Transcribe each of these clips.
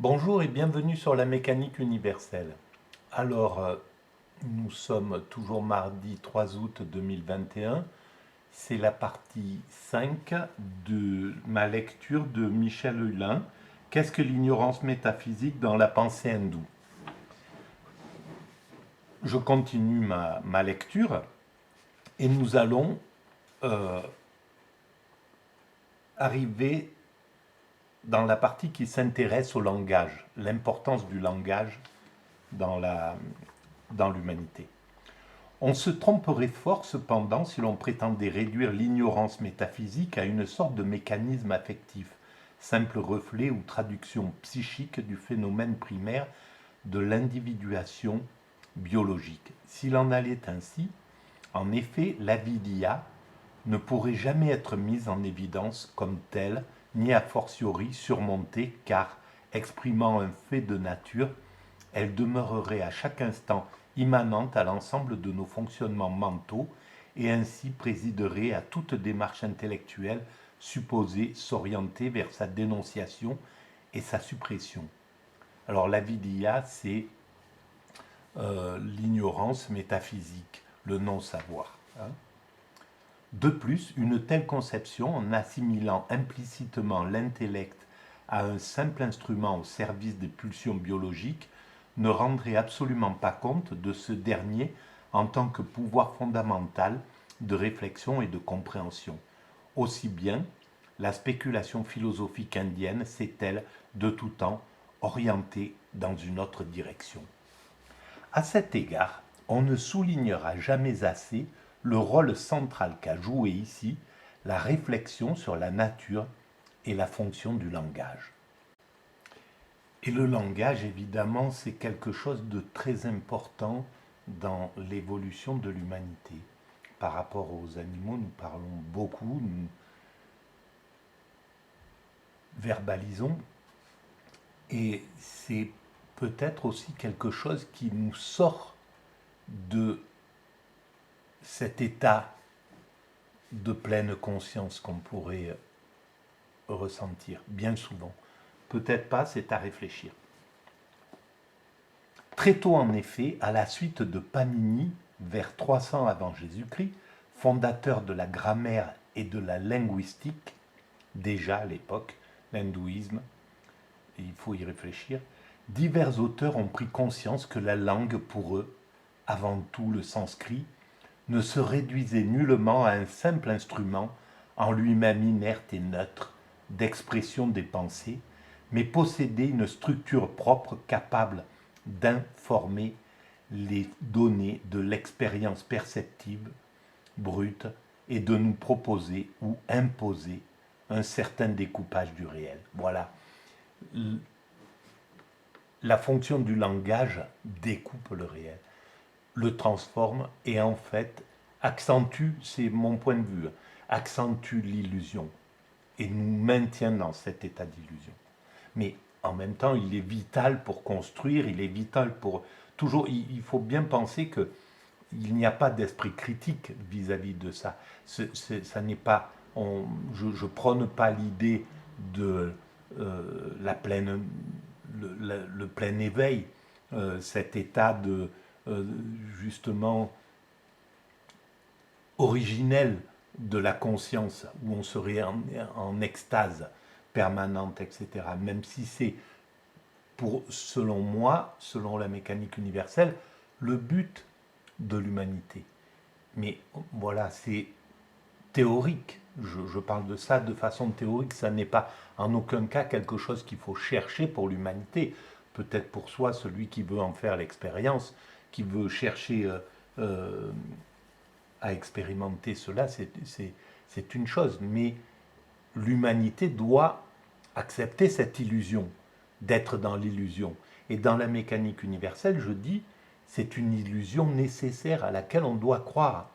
Bonjour et bienvenue sur la mécanique universelle. Nous sommes toujours mardi 3 août 2021. C'est la partie 5 de ma lecture de Michel Hulin. Qu'est-ce que l'ignorance métaphysique dans la pensée hindoue? Je continue ma lecture et nous allons arriver dans la partie qui s'intéresse au langage, l'importance du langage dans l'humanité. On se tromperait fort cependant si l'on prétendait réduire l'ignorance métaphysique à une sorte de mécanisme affectif, simple reflet ou traduction psychique du phénomène primaire de l'individuation biologique. S'il en allait ainsi, en effet, l'avidya ne pourrait jamais être mise en évidence comme telle, ni a fortiori surmontée, car, exprimant un fait de nature, elle demeurerait à chaque instant immanente à l'ensemble de nos fonctionnements mentaux et ainsi présiderait à toute démarche intellectuelle supposée s'orienter vers sa dénonciation et sa suppression. Alors l'avidya, c'est l'ignorance métaphysique, le non-savoir. De plus, une telle conception, en assimilant implicitement l'intellect à un simple instrument au service des pulsions biologiques, ne rendrait absolument pas compte de ce dernier en tant que pouvoir fondamental de réflexion et de compréhension. Aussi bien, la spéculation philosophique indienne s'est-elle, de tout temps, orientée dans une autre direction. À cet égard, on ne soulignera jamais assez le rôle central qu'a joué ici la réflexion sur la nature et la fonction du langage. Et le langage, évidemment, c'est quelque chose de très important dans l'évolution de l'humanité. Par rapport aux animaux, nous parlons beaucoup, nous verbalisons, et c'est peut-être aussi quelque chose qui nous sort de cet état de pleine conscience qu'on pourrait ressentir bien souvent. Peut-être pas, c'est à réfléchir. Très tôt en effet, à la suite de Panini, vers 300 avant Jésus-Christ, fondateur de la grammaire et de la linguistique, déjà à l'époque, l'hindouisme, il faut y réfléchir, divers auteurs ont pris conscience que la langue pour eux, avant tout le sanskrit, ne se réduisait nullement à un simple instrument, en lui-même inerte et neutre, d'expression des pensées, mais possédait une structure propre capable d'informer les données de l'expérience perceptive brute et de nous proposer ou imposer un certain découpage du réel. Voilà. La fonction du langage découpe le réel, le transforme et en fait accentue, c'est mon point de vue, accentue l'illusion et nous maintient dans cet état d'illusion. Mais en même temps, il est vital pour construire, il est vital pour toujours. Il faut bien penser que il n'y a pas d'esprit critique vis-à-vis de ça. Ça n'est pas. Je prône pas l'idée de la pleine, le plein éveil, cet état de justement originel de la conscience où on serait en extase permanente, etc. Même si c'est, selon moi, selon la mécanique universelle, le but de l'humanité. Mais voilà, c'est théorique. Je parle de ça de façon théorique. Ça n'est pas en aucun cas quelque chose qu'il faut chercher pour l'humanité. Peut-être pour soi, celui qui veut en faire l'expérience, qui veut chercher à expérimenter cela, c'est une chose. Mais l'humanité doit accepter cette illusion, d'être dans l'illusion. Et dans la mécanique universelle, je dis, c'est une illusion nécessaire à laquelle on doit croire.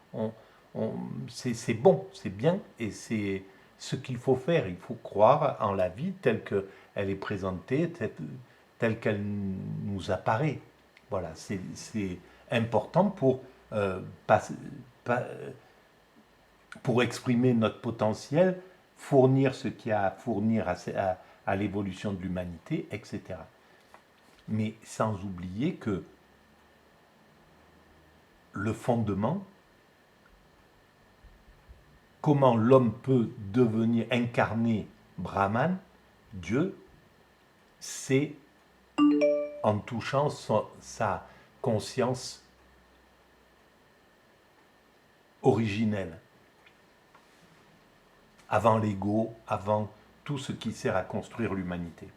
C'est bon, c'est bien, et c'est ce qu'il faut faire. Il faut croire en la vie telle qu'elle est présentée, telle qu'elle nous apparaît. Voilà, c'est important pas- pour exprimer notre potentiel, fournir ce qu'il y a à fournir à l'évolution de l'humanité, etc. mais sans oublier que le fondement, comment l'homme peut devenir incarné Brahman, Dieu, c'est en touchant sa conscience originelle, avant l'ego, avant tout ce qui sert à construire l'humanité.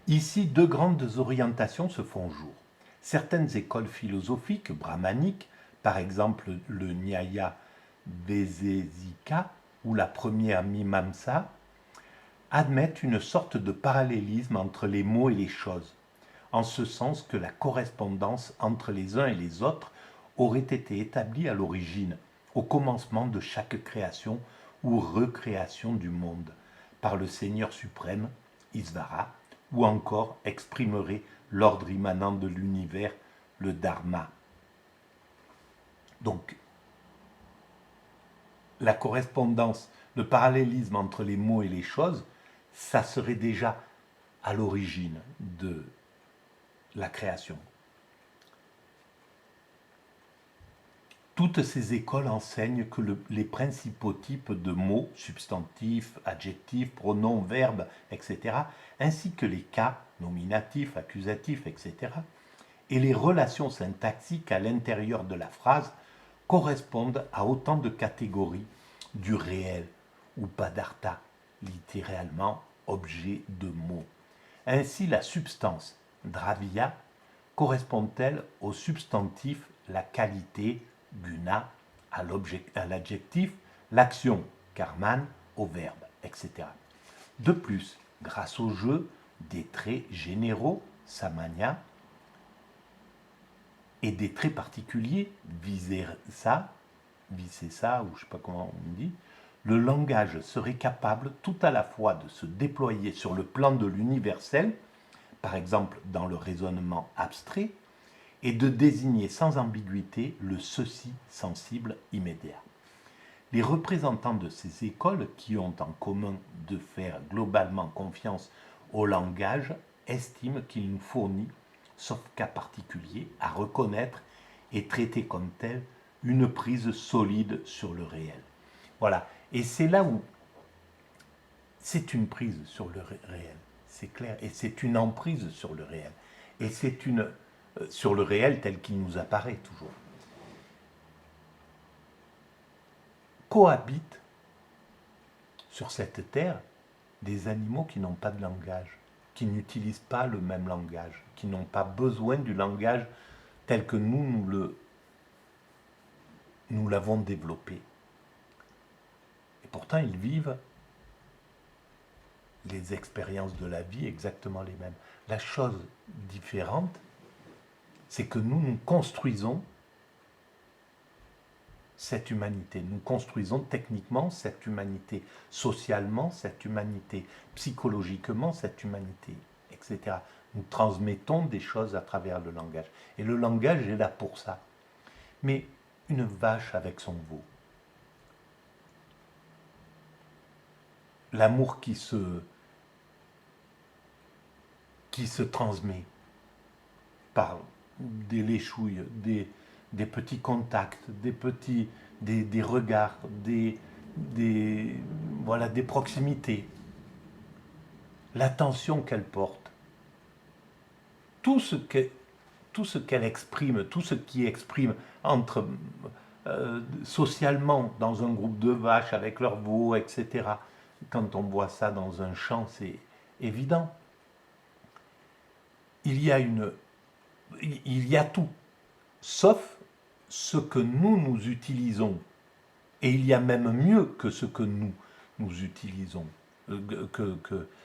Ici, deux grandes orientations se font jour. Certaines écoles philosophiques brahmaniques, par exemple le Nyaya Vaisesika ou la première Mimamsa, admettent une sorte de parallélisme entre les mots et les choses, en ce sens que la correspondance entre les uns et les autres aurait été établie à l'origine, au commencement de chaque création ou recréation du monde, par le Seigneur suprême, Isvara, ou encore exprimerait l'ordre immanent de l'univers, le Dharma. Donc, la correspondance, le parallélisme entre les mots et les choses, ça serait déjà à l'origine de la création. Toutes ces écoles enseignent que les principaux types de mots, substantifs, adjectifs, pronoms, verbes, etc., ainsi que les cas, nominatifs, accusatifs, etc., et les relations syntaxiques à l'intérieur de la phrase correspondent à autant de catégories du réel, ou padartha, littéralement objet de mots. Ainsi, la substance, dravya, correspond-elle au substantif, la qualité, guna, à l'adjectif, l'action, karman, au verbe, etc. De plus, grâce au jeu des traits généraux, samanya, et des traits particuliers, visesa, ou je ne sais pas comment on dit, le langage serait capable tout à la fois de se déployer sur le plan de l'universel, par exemple dans le raisonnement abstrait, et de désigner sans ambiguïté le ceci sensible immédiat. Les représentants de ces écoles, qui ont en commun de faire globalement confiance au langage, estiment qu'il nous fournit, sauf cas particulier, à reconnaître et traiter comme tel une prise solide sur le réel. Voilà. Et c'est là où c'est une prise sur le réel, c'est clair, et c'est une emprise sur le réel. Et c'est une sur le réel tel qu'il nous apparaît toujours. Cohabitent sur cette terre des animaux qui n'ont pas de langage, qui n'utilisent pas le même langage, qui n'ont pas besoin du langage tel que nous l'avons développé. Et pourtant, ils vivent les expériences de la vie exactement les mêmes. La chose différente, c'est que nous construisons cette humanité. Nous construisons techniquement cette humanité, socialement cette humanité, psychologiquement cette humanité, etc. Nous transmettons des choses à travers le langage. Et le langage est là pour ça. Mais une vache avec son veau, l'amour qui se transmet par des léchouilles, des petits contacts, des regards, voilà, des proximités, l'attention qu'elle porte, tout ce qu'elle exprime, tout ce qui exprime entre socialement dans un groupe de vaches avec leurs veaux, etc. Quand on voit ça dans un champ, c'est évident. Il y a tout, sauf ce que nous utilisons. Et il y a même mieux que ce que nous utilisons, que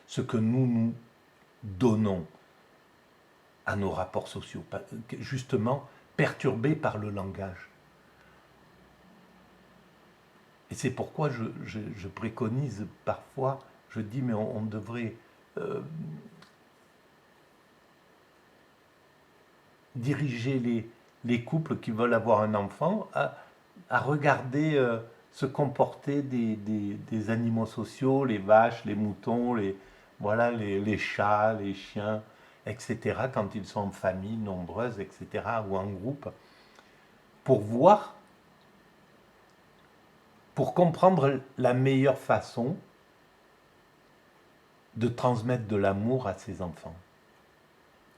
ce que nous donnons à nos rapports sociaux, justement perturbés par le langage. Et c'est pourquoi je préconise parfois, je dis, mais on devrait diriger les couples qui veulent avoir un enfant à regarder se comporter des animaux sociaux, les vaches, les moutons, voilà les chats, les chiens, etc., quand ils sont en famille nombreuse, etc., ou en groupe, pour voir, pour comprendre la meilleure façon de transmettre de l'amour à ses enfants.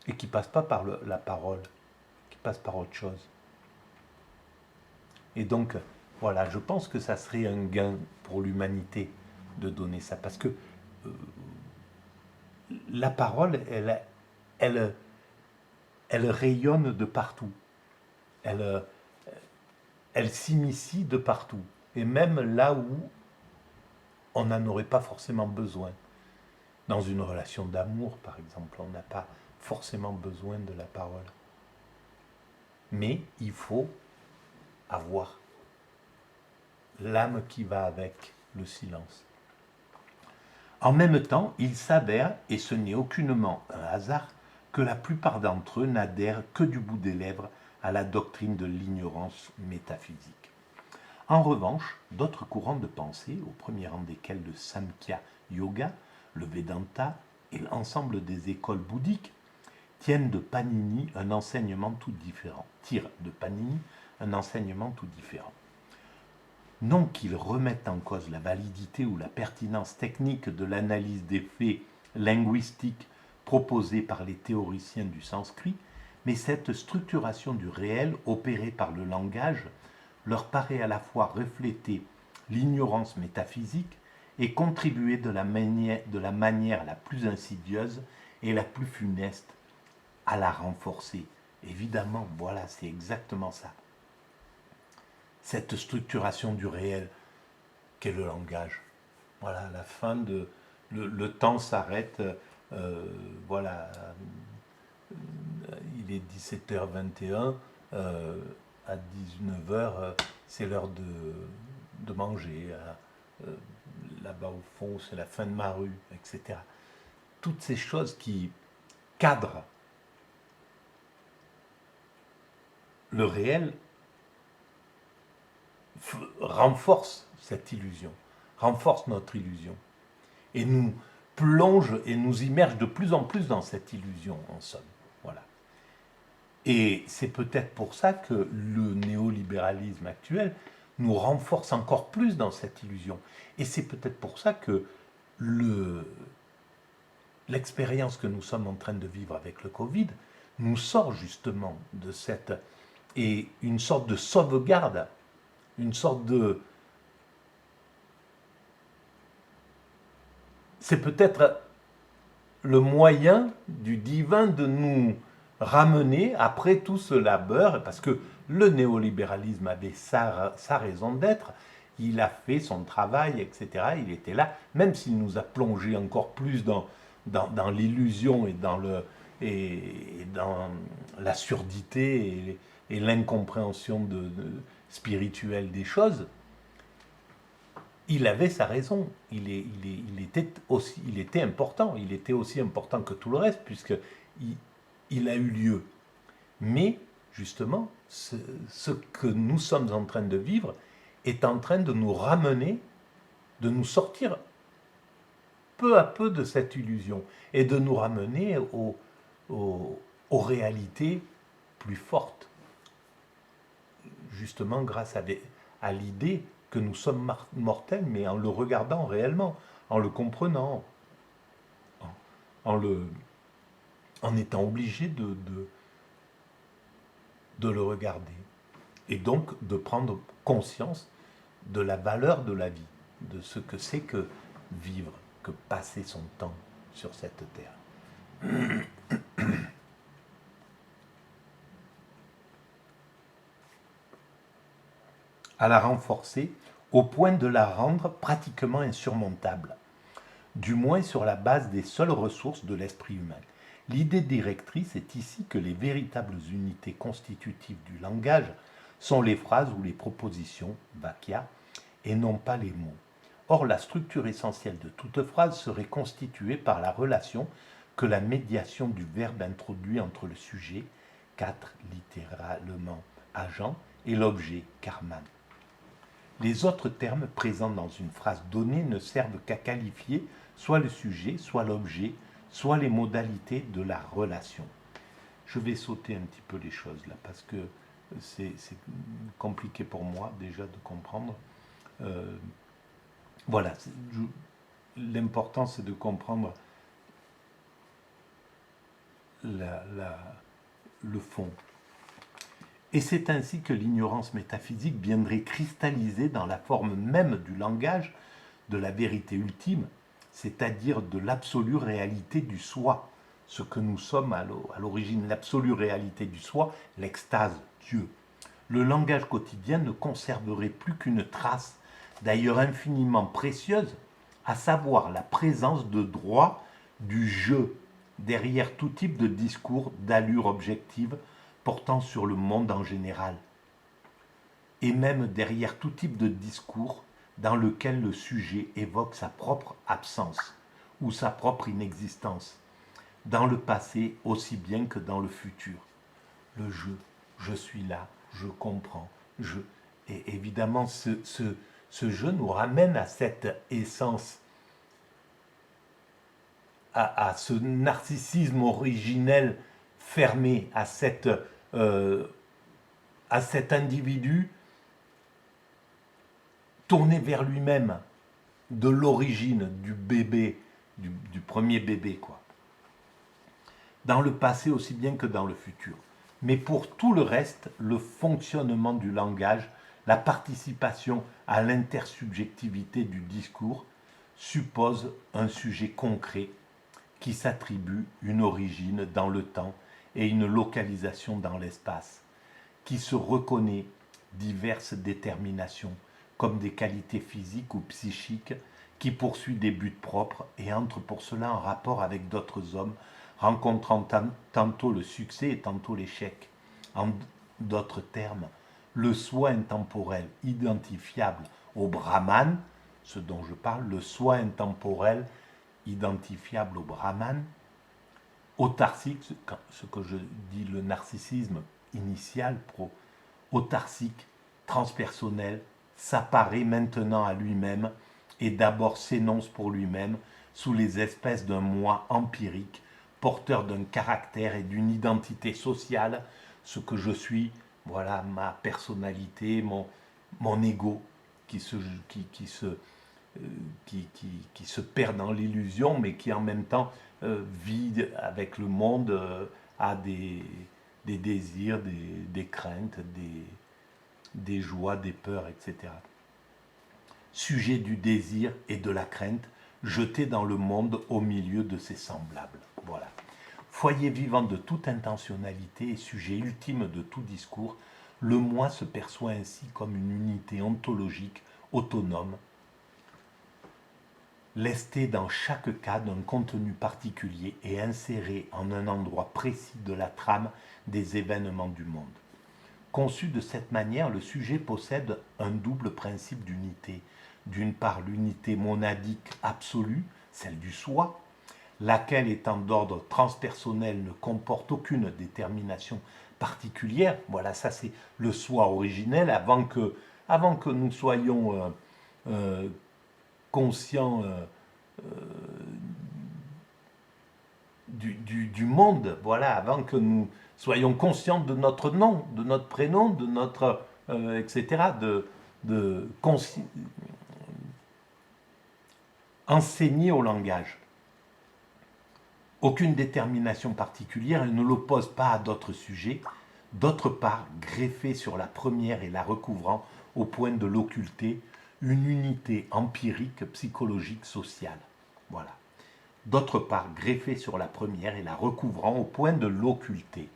Et qui ne passe pas par la parole, qui passe par autre chose. Et donc, voilà, je pense que ça serait un gain pour l'humanité de donner ça. Parce que la parole, elle, elle rayonne de partout. Elle, elle s'initie de partout. Et même là où on n'en aurait pas forcément besoin. Dans une relation d'amour, par exemple, on n'a pas forcément besoin de la parole. Mais il faut avoir l'âme qui va avec le silence. En même temps, il s'avère, et ce n'est aucunement un hasard, que la plupart d'entre eux n'adhèrent que du bout des lèvres à la doctrine de l'ignorance métaphysique. En revanche, d'autres courants de pensée, au premier rang desquels le Samkhya Yoga, le Vedanta et l'ensemble des écoles bouddhiques, tirent de Panini un enseignement tout différent. Non qu'ils remettent en cause la validité ou la pertinence technique de l'analyse des faits linguistiques proposée par les théoriciens du sanskrit, mais cette structuration du réel opérée par le langage leur paraît à la fois refléter l'ignorance métaphysique et contribuer de la manière la plus insidieuse et la plus funeste à la renforcer. Évidemment, voilà, c'est exactement ça. Cette structuration du réel qu'est le langage. Voilà, à la fin de... Le temps s'arrête, voilà, il est 17h21, à 19h, c'est l'heure de manger. Là-bas au fond, c'est la fin de ma rue, etc. Toutes ces choses qui cadrent le réel renforcent cette illusion, renforcent notre illusion, et nous plonge et nous immerge de plus en plus dans cette illusion, en somme. Voilà. Et c'est peut-être pour ça que le néolibéralisme actuel nous renforce encore plus dans cette illusion. Et c'est peut-être pour ça que l'expérience que nous sommes en train de vivre avec le Covid nous sort justement de cette... et une sorte de sauvegarde, une sorte de... C'est peut-être le moyen du divin de nous ramener après tout ce labeur, parce que le néolibéralisme avait sa raison d'être, il a fait son travail, etc. Il était là, même s'il nous a plongé encore plus dans l'illusion et dans la surdité et l'incompréhension spirituelle des choses. Il avait sa raison, il était important, il était aussi important que tout le reste, puisqu'il a eu lieu. Mais, justement, ce que nous sommes en train de vivre est en train de nous ramener, de nous sortir peu à peu de cette illusion, et de nous ramener aux réalités plus fortes, justement grâce à l'idée que nous sommes mortels, mais en le regardant réellement, en le comprenant, en étant obligé de le regarder. Et donc de prendre conscience de la valeur de la vie, de ce que c'est que vivre, que passer son temps sur cette terre. À la renforcer au point de la rendre pratiquement insurmontable, du moins sur la base des seules ressources de l'esprit humain. L'idée directrice est ici que les véritables unités constitutives du langage sont les phrases ou les propositions, vakya, et non pas les mots. Or, la structure essentielle de toute phrase serait constituée par la relation que la médiation du verbe introduit entre le sujet, 4 littéralement agent, et l'objet, karman. Les autres termes présents dans une phrase donnée ne servent qu'à qualifier soit le sujet, soit l'objet, soit les modalités de la relation. Je vais sauter un petit peu les choses là, parce que c'est compliqué pour moi déjà de comprendre. Voilà, l'important c'est de comprendre le fond. Et c'est ainsi que l'ignorance métaphysique viendrait cristalliser dans la forme même du langage de la vérité ultime, c'est-à-dire de l'absolue réalité du soi, ce que nous sommes à l'origine, l'absolue réalité du soi, l'extase, Dieu. Le langage quotidien ne conserverait plus qu'une trace, d'ailleurs infiniment précieuse, à savoir la présence de droit du je derrière tout type de discours d'allure objective portant sur le monde en général, et même derrière tout type de discours dans lequel le sujet évoque sa propre absence ou sa propre inexistence, dans le passé aussi bien que dans le futur. Le je suis là, je comprends, je. Et évidemment, ce je nous ramène à cette essence, à ce narcissisme originel fermé, à cet individu tourné vers lui-même, de l'origine du bébé, du premier bébé, quoi. Dans le passé aussi bien que dans le futur. Mais pour tout le reste, le fonctionnement du langage, la participation à l'intersubjectivité du discours suppose un sujet concret qui s'attribue une origine dans le temps et une localisation dans l'espace, qui se reconnaît diverses déterminations comme des qualités physiques ou psychiques, qui poursuit des buts propres et entre pour cela en rapport avec d'autres hommes, rencontrant tantôt le succès et tantôt l'échec. En d'autres termes, le soi intemporel identifiable au Brahman, ce dont je parle, le soi intemporel identifiable au Brahman, autarcique, ce que je dis le narcissisme initial, autarcique, transpersonnel, s'apparaît maintenant à lui-même et d'abord s'énonce pour lui-même sous les espèces d'un moi empirique, porteur d'un caractère et d'une identité sociale, ce que je suis, voilà ma personnalité, mon ego qui se perd dans l'illusion, mais qui en même temps vit avec le monde, a des désirs, des craintes, des joies, des peurs, etc. Sujet du désir et de la crainte, jeté dans le monde au milieu de ses semblables. Voilà. Foyer vivant de toute intentionnalité et sujet ultime de tout discours, le moi se perçoit ainsi comme une unité ontologique autonome, lestée dans chaque cas d'un contenu particulier et insérée en un endroit précis de la trame des événements du monde. Conçu de cette manière, le sujet possède un double principe d'unité. D'une part, l'unité monadique absolue, celle du soi, laquelle étant d'ordre transpersonnel ne comporte aucune détermination particulière. Voilà, ça c'est le soi originel, avant que nous soyons conscients du monde, voilà, avant que nous soyons conscients de notre nom, de notre prénom, de notre etc., enseigner au langage. Aucune détermination particulière, elle ne l'oppose pas à d'autres sujets, d'autre part, greffée sur la première et la recouvrant au point de l'occulter, une unité empirique, psychologique, sociale. Voilà. D'autre part, greffée sur la première et la recouvrant au point de l'occulter,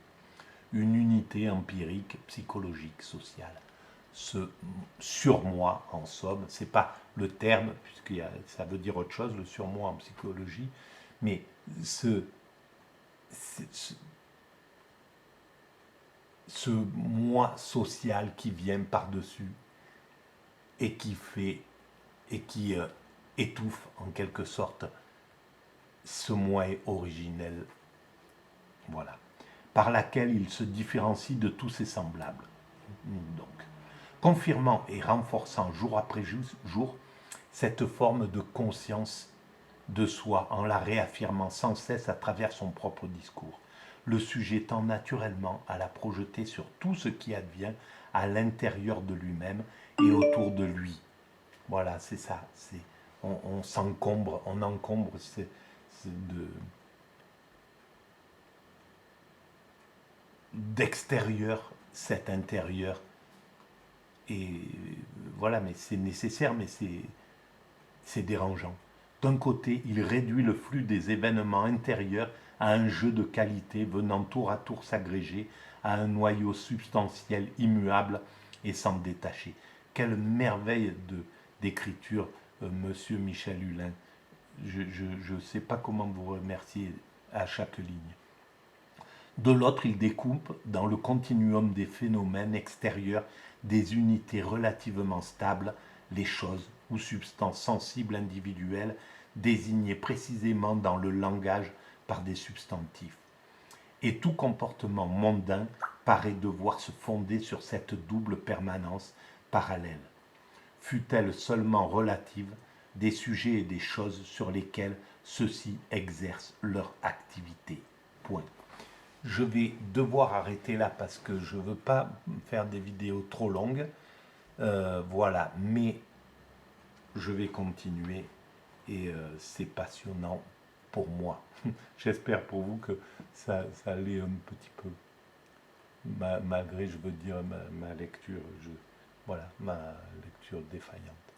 une unité empirique, psychologique, sociale. Ce surmoi, en somme, c'est pas le terme, puisque ça veut dire autre chose, le surmoi en psychologie, mais ce moi social qui vient par-dessus et qui étouffe en quelque sorte ce moi originel, voilà, par laquelle il se différencie de tous ses semblables. Donc, confirmant et renforçant jour après jour cette forme de conscience de soi en la réaffirmant sans cesse à travers son propre discours, le sujet tend naturellement à la projeter sur tout ce qui advient à l'intérieur de lui-même et autour de lui. Voilà, c'est ça. On s'encombre, on encombre d'extérieur cet intérieur. Et voilà, mais c'est nécessaire, mais c'est dérangeant. D'un côté, il réduit le flux des événements intérieurs à un jeu de qualité venant tour à tour s'agréger à un noyau substantiel immuable et sans détacher. Quelle merveille d'écriture, monsieur Michel Hulin. Je ne sais pas comment vous remercier à chaque ligne. De l'autre, il découpe dans le continuum des phénomènes extérieurs des unités relativement stables, les choses ou substances sensibles individuelles désignées précisément dans le langage par des substantifs. Et tout comportement mondain paraît devoir se fonder sur cette double permanence parallèle, fût-elle seulement relative, des sujets et des choses sur lesquels ceux-ci exercent leur activité. Point. Je vais devoir arrêter là parce que je ne veux pas faire des vidéos trop longues. Voilà, mais je vais continuer et c'est passionnant pour moi. J'espère pour vous que ça allait un petit peu, malgré, je veux dire, ma lecture, voilà, ma lecture défaillante.